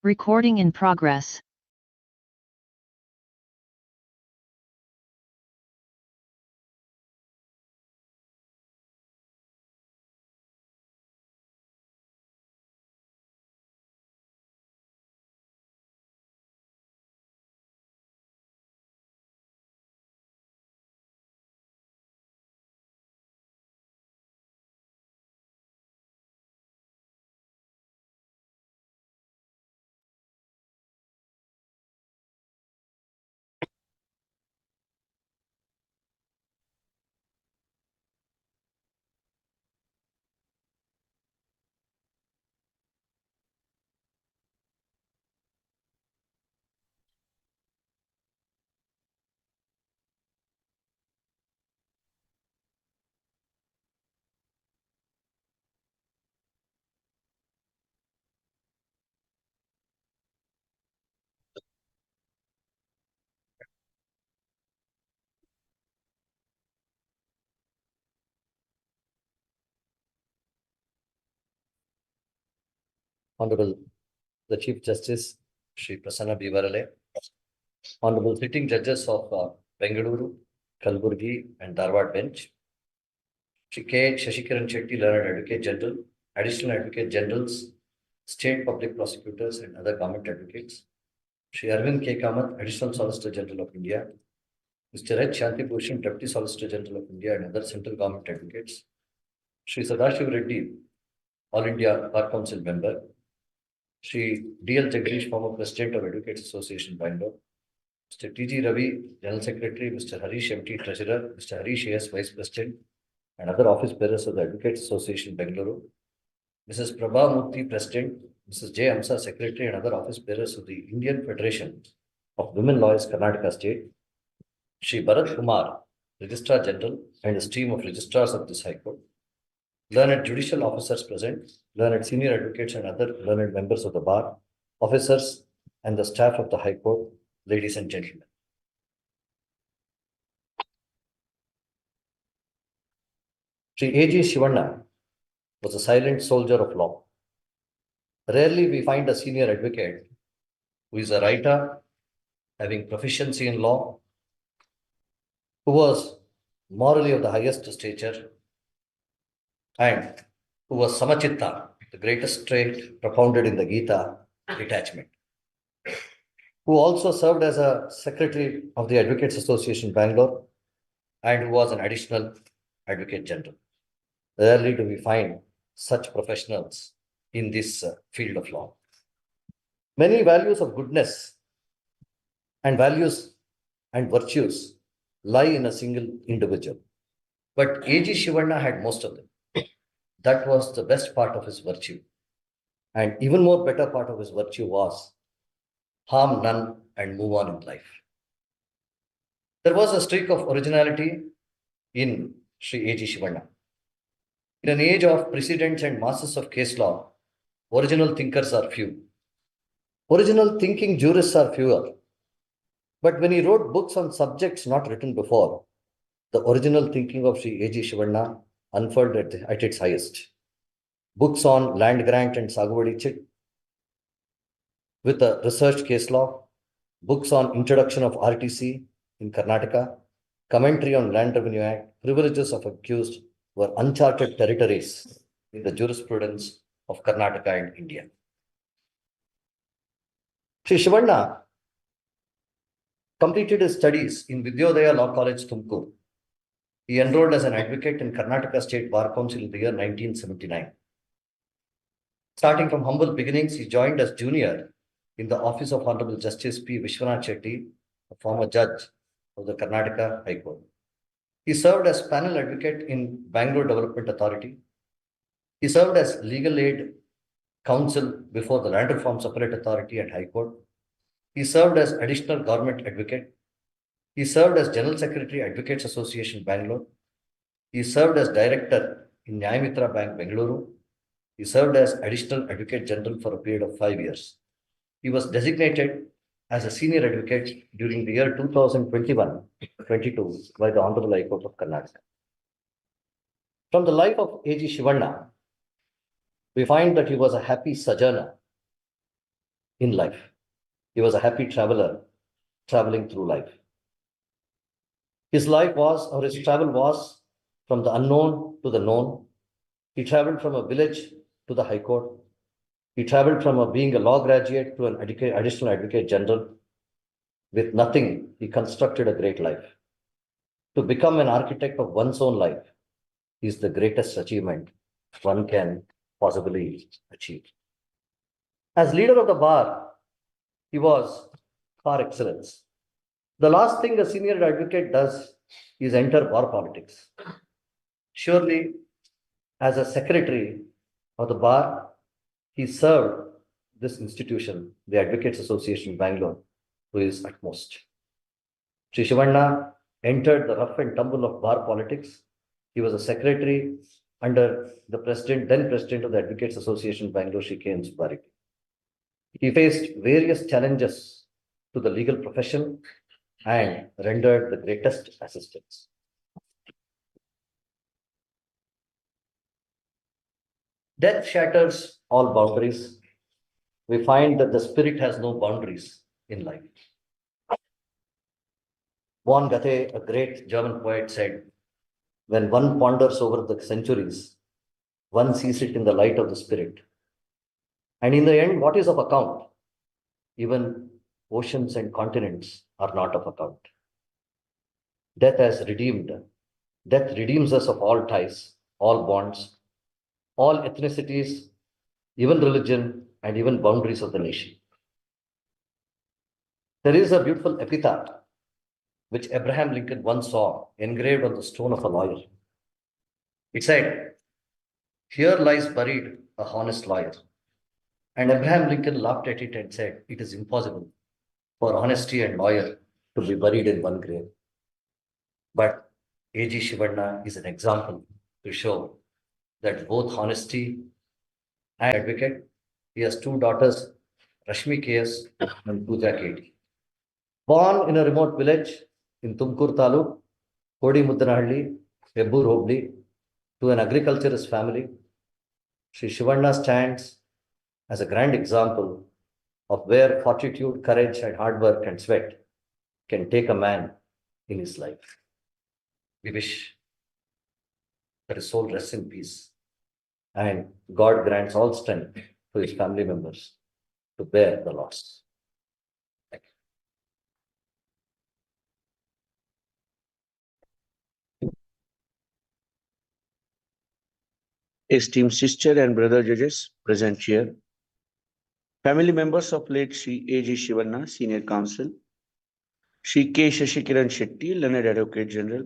Recording in progress. Honorable the Chief Justice, Sri Prasanna Bivarale, Honorable sitting judges of Bengaluru, Kalburgi, and Dharwad bench, Sri K. Shashikaran Shetty, Learned Advocate General, Additional Advocate Generals, State Public Prosecutors, and other government advocates, Sri Arvind K. Kamath, Additional Solicitor General of India, Mr. H. Shanti Bhushan, Deputy Solicitor General of India, and other central government advocates, Sri Sadashiv Reddy, All India Bar Council member, Sri D.L. Jagdish, former President of Advocates Association, Bangalore, Mr. T.G. Ravi, General Secretary, Mr. Harish M.T., Treasurer, Mr. Harish A.S., Vice President, and other office bearers of the Advocates Association, Bengaluru, Mrs. Prabha Murthy, President, Mrs. J. Amsa, Secretary, and other office bearers of the Indian Federation of Women Lawyers, Karnataka State, Sri Bharat Kumar, Registrar General, and his team of registrars of this High Court, learned judicial officers present, learned senior advocates and other learned members of the bar, officers, and the staff of the High Court, ladies and gentlemen. Sri A G Shivanna was a silent soldier of law. Rarely we find a senior advocate who is a writer, having proficiency in law, who was morally of the highest stature, and who was Samachitta, the greatest trait propounded in the Gita, detachment, who also served as a secretary of the Advocates Association, Bangalore, and who was an additional advocate general. Rarely do we find such professionals in this field of law. Many values of goodness and values and virtues lie in a single individual. But A G Shivanna had most of them. That was the best part of his virtue. And even more better part of his virtue was harm none and move on in life. There was a streak of originality in Sri A G Shivanna. In an age of precedents and masses of case law, original thinkers are few. Original thinking jurists are fewer. But when he wrote books on subjects not written before, the original thinking of Sri A G Shivanna unfurled at its highest. Books on land grant and Sagvadi Chit with a research case law, books on introduction of RTC in Karnataka, commentary on Land Revenue Act, privileges of accused were uncharted territories in the jurisprudence of Karnataka and India. Sri Shivanna completed his studies in Vidyodaya Law College, Tumkur. He enrolled as an advocate in Karnataka State Bar Council in the year 1979. Starting from humble beginnings, he joined as junior in the office of Honorable Justice P. Vishwanath Shetty, a former judge of the Karnataka High Court. He served as panel advocate in Bangalore Development Authority. He served as legal aid counsel before the Land Reforms Appellate Authority and High Court. He served as additional government advocate. He served as General Secretary, Advocates Association, Bangalore. He served as director in Nyayamitra Bank, Bengaluru. He served as Additional Advocate General for a period of 5 years. He was designated as a senior advocate during the year 2021-22 by the Honorable High Court of Karnataka. From the life of A G Shivanna, we find that he was a happy sojourner. in life. He was a happy traveler traveling through life. His life was, or his travel was, from the unknown to the known. He traveled from a village to the High Court. He traveled from being a law graduate to an additional advocate general. With nothing, he constructed a great life. To become an architect of one's own life is the greatest achievement one can possibly achieve. As leader of the bar, he was par excellence. The last thing a senior advocate does is enter bar politics. Surely, as a secretary of the bar, he served this institution, the Advocates Association Bangalore, to his utmost. Sri Shivanna entered the rough and tumble of bar politics. He was a secretary under the then president of the Advocates Association Bangalore, Sri K. Subbarek. He faced various challenges to the legal profession and rendered the greatest assistance. Death shatters all boundaries. We find that the spirit has no boundaries in life. Von Goethe, a great German poet, said, "When one ponders over the centuries, one sees it in the light of the spirit. And in the end, what is of account? Even oceans and continents are not of account. Death has redeemed. Death redeems us of all ties, all bonds, all ethnicities, even religion, and even boundaries of the nation." There is a beautiful epitaph which Abraham Lincoln once saw engraved on the stone of a lawyer. It said, "Here lies buried a honest lawyer." And Abraham Lincoln laughed at it and said, "It is impossible for honesty and lawyer to be buried in one grave." But A G Shivanna is an example to show that both honesty and advocate. He has two daughters, Rashmi KS and Pooja KD. Born in a remote village in Tumkur Taluk, Kodi Muddanahalli, Hebbur Hobli, to an agriculturist family, Sri Shivanna stands as a grand example of where fortitude, courage, and hard work and sweat can take a man in his life. We wish that his soul rests in peace and God grants all strength to his family members to bear the loss. Thank you. Esteemed sister and brother judges present here, family members of late Sri A G Shivanna, Senior Counsel, Sri K. Shashikiran Shetty, Learned Advocate General,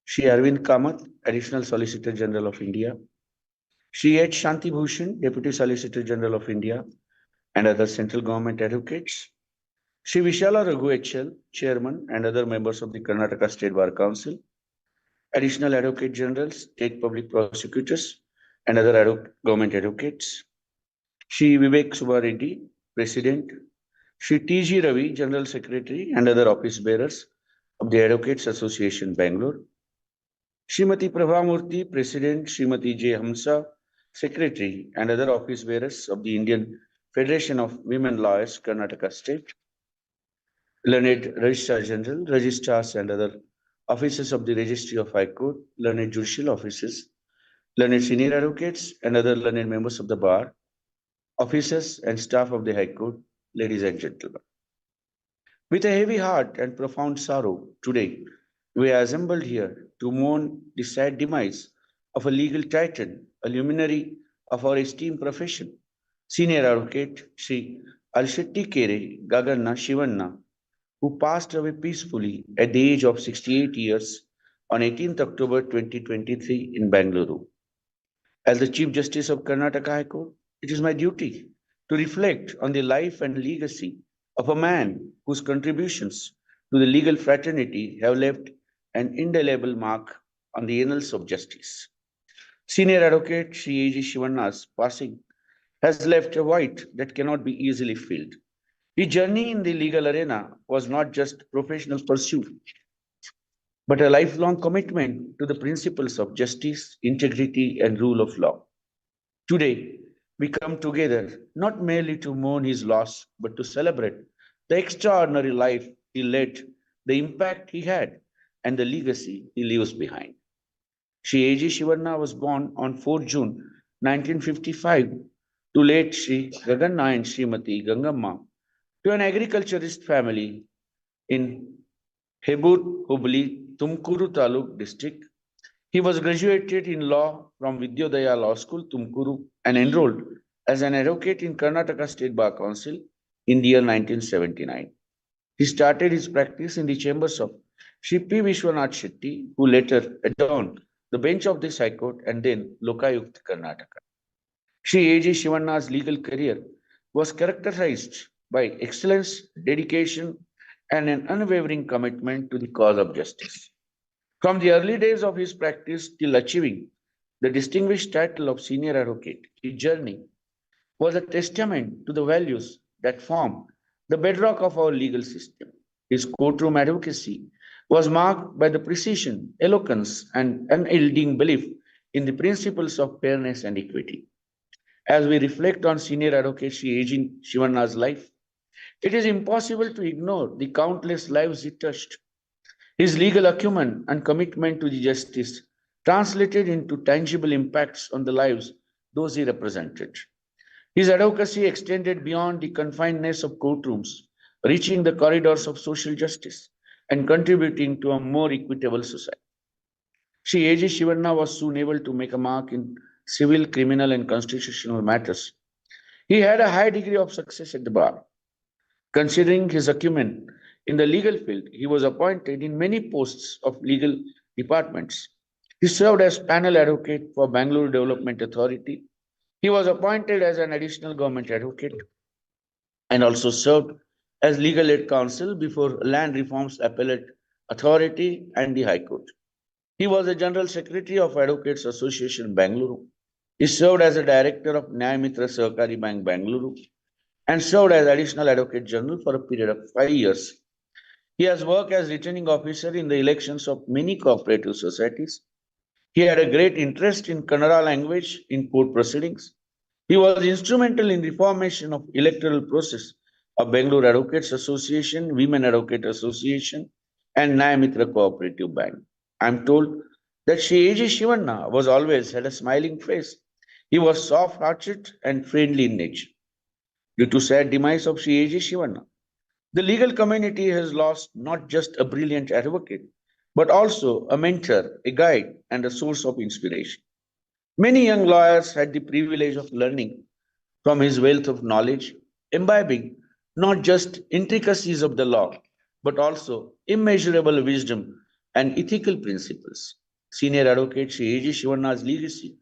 Sri Arvind Kamath, Additional Solicitor General of India, Sri H. Shanti Bhushan, Deputy Solicitor General of India, and other central government advocates, Sri Vishala Raghu HL, Chairman, and other members of the Karnataka State Bar Council, Additional Advocate Generals, State Public Prosecutors, and other government advocates, Sri Vivek Subbareddy, President, Sri T. G. Ravi, General Secretary, and other office bearers of the Advocates Association, Bangalore, Srimati Prabhamurthy, President, Srimati J. Hamsa, Secretary, and other office bearers of the Indian Federation of Women Lawyers, Karnataka State, Learned Registrar General, Registrars, and other officers of the Registry of High Court, learned judicial offices, learned senior advocates, and other learned members of the bar, officers and staff of the High Court, ladies and gentlemen. With a heavy heart and profound sorrow, today we are assembled here to mourn the sad demise of a legal titan, a luminary of our esteemed profession, Senior Advocate Sri Alshetti Kere Gaganna Shivanna, who passed away peacefully at the age of 68 years on 18th October 2023 in Bengaluru. As the Chief Justice of Karnataka High Court, it is my duty to reflect on the life and legacy of a man whose contributions to the legal fraternity have left an indelible mark on the annals of justice. Senior Advocate Sri A G Shivanna's passing has left a void that cannot be easily filled. His journey in the legal arena was not just professional pursuit, but a lifelong commitment to the principles of justice, integrity, and rule of law. Today, we come together not merely to mourn his loss, but to celebrate the extraordinary life he led, the impact he had, and the legacy he leaves behind. Sri A G Shivanna was born on 4 June 1955 to late Sri Gaganna and Srimati Gangamma to an agriculturist family in Hebur, Hubli, Tumkuru Taluk district. He was graduated in law from Vidyodaya Law School, Tumkuru, and enrolled as an advocate in Karnataka State Bar Council in the year 1979. He started his practice in the chambers of Sri P. Vishwanath Shetty, who later adorned the bench of this High Court and then Lokayukt, Karnataka. Sri A G Shivanna's legal career was characterized by excellence, dedication, and an unwavering commitment to the cause of justice. From the early days of his practice till achieving the distinguished title of senior advocate, his journey was a testament to the values that form the bedrock of our legal system. His courtroom advocacy was marked by the precision, eloquence, and unyielding belief in the principles of fairness and equity. As we reflect on senior advocate Sri A G Shivanna's life, it is impossible to ignore the countless lives he touched. His legal acumen and commitment to the justice translated into tangible impacts on the lives those he represented. His advocacy extended beyond the confinedness of courtrooms, reaching the corridors of social justice and contributing to a more equitable society. Sri A G Shivanna was soon able to make a mark in civil, criminal, and constitutional matters. He had a high degree of success at the bar. Considering his acumen in the legal field, he was appointed in many posts of legal departments. He served as panel advocate for Bangalore Development Authority. He was appointed as an additional government advocate and also served as legal aid counsel before Land Reforms Appellate Authority and the High Court. He was the General Secretary of Advocates Association Bengaluru. He served as a director of Nyayamitra Sahakari Bank Bengaluru and served as additional advocate general for a period of 5 years. He has worked as returning officer in the elections of many cooperative societies. He had a great interest in Kannada language in court proceedings. He was instrumental in reformation of electoral process of Bengaluru Advocates Association, Women Advocate Association, and Nyayamitra Cooperative Bank. I am told that Sri A G Shivanna was always had a smiling face. He was soft-hearted and friendly in nature. Due to sad demise of Sri A G Shivanna, the legal community has lost not just a brilliant advocate, but also a mentor, a guide, and a source of inspiration. Many young lawyers had the privilege of learning from his wealth of knowledge, imbibing not just intricacies of the law, but also immeasurable wisdom and ethical principles. Senior advocate Sri A G Shivanna's legacy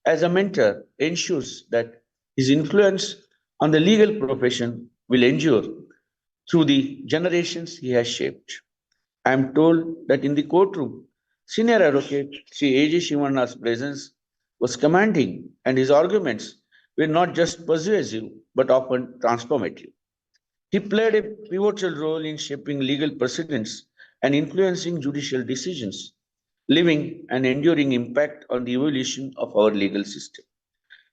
as a mentor ensures that his influence on the legal profession will endure through the generations he has shaped. I am told that in the courtroom, senior advocate Sri A G Shivanna's presence was commanding, and his arguments were not just persuasive but often transformative. He played a pivotal role in shaping legal precedents and influencing judicial decisions, leaving an enduring impact on the evolution of our legal system.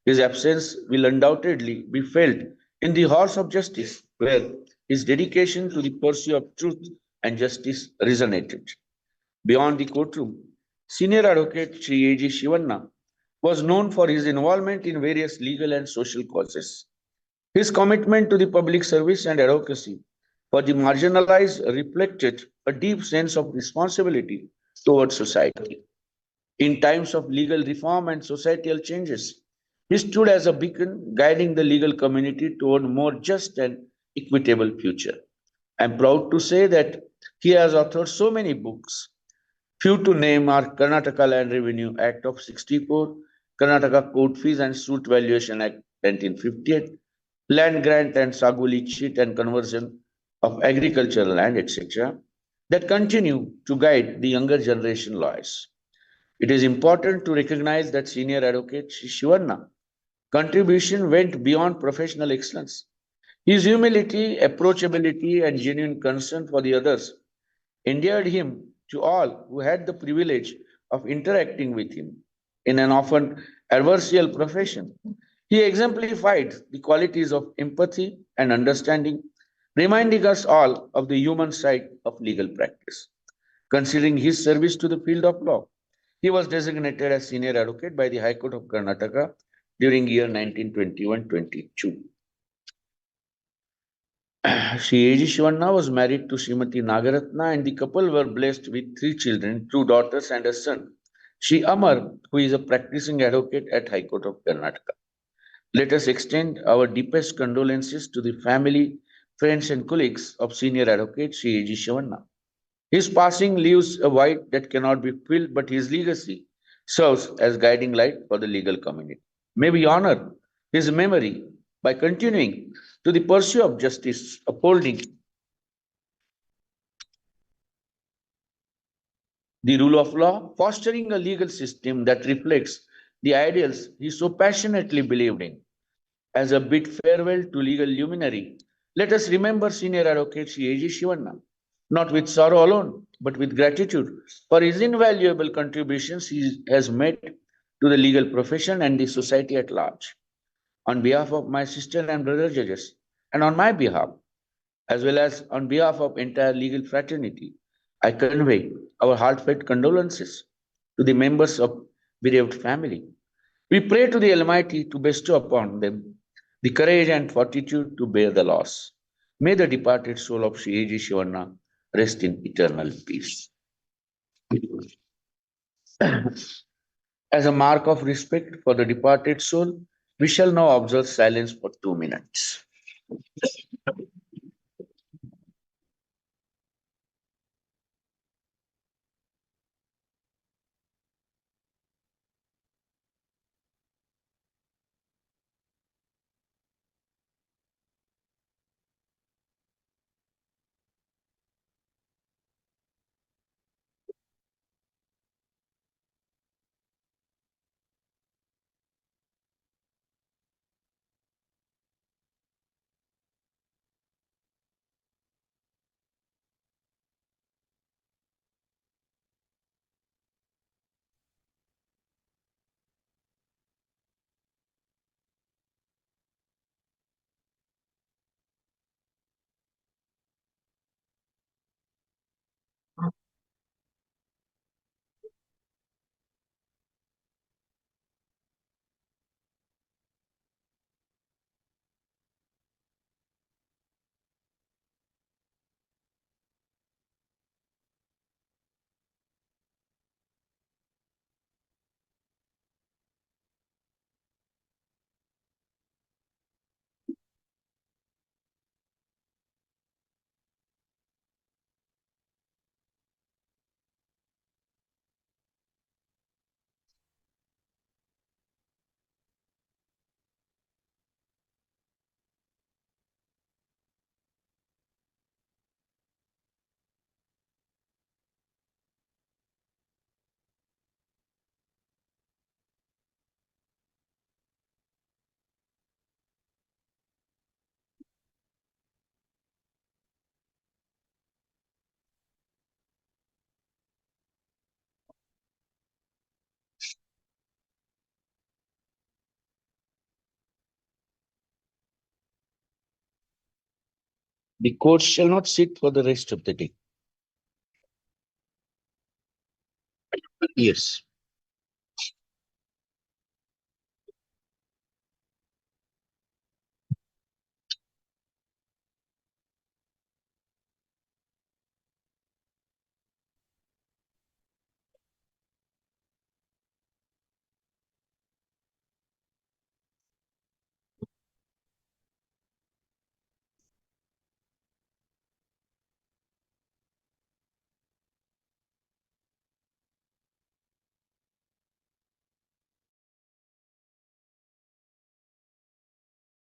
His absence will undoubtedly be felt in the halls of justice, where his dedication to the pursuit of truth and justice resonated. Beyond the courtroom, senior advocate Sri A G Shivanna was known for his involvement in various legal and social causes. His commitment to the public service and advocacy for the marginalized reflected a deep sense of responsibility towards society. In times of legal reform and societal changes, he stood as a beacon guiding the legal community toward a more just and equitable future. I'm proud to say that he has authored so many books. Few to name are Karnataka Land Revenue Act of 64, Karnataka Court Fees and Suit Valuation Act 1958, Land Grant and Saguli Cheat and Conversion of Agricultural Land, etc., that continue to guide the younger generation lawyers. It is important to recognize that senior advocate Shivanna contribution went beyond professional excellence. His humility, approachability, and genuine concern for the others endeared him to all who had the privilege of interacting with him in an often adversarial profession. He exemplified the qualities of empathy and understanding, reminding us all of the human side of legal practice. Considering his service to the field of law, he was designated as senior advocate by the High Court of Karnataka during year 1921-22. Sri A G Shivanna was married to Srimati Nagaratna and the couple were blessed with three children, two daughters and a son. Sri Amar, who is a practicing advocate at High Court of Karnataka. Let us extend our deepest condolences to the family, friends and colleagues of senior advocate Sri A G Shivanna. His passing leaves a void that cannot be filled, but his legacy serves as guiding light for the legal community. May we honor his memory by continuing to the pursuit of justice, upholding the rule of law, fostering a legal system that reflects the ideals he so passionately believed in. As a bid farewell to legal luminary, let us remember senior advocate Sri A G Shivanna, not with sorrow alone, but with gratitude for his invaluable contributions he has made to the legal profession and the society at large. On behalf of my sister and brother judges, and on my behalf, as well as on behalf of entire legal fraternity, I convey our heartfelt condolences to the members of bereaved family. We pray to the Almighty to bestow upon them the courage and fortitude to bear the loss. May the departed soul of Sri A G Shivanna rest in eternal peace. As a mark of respect for the departed soul, we shall now observe silence for 2 minutes. The court shall not sit for the rest of the day. Yes.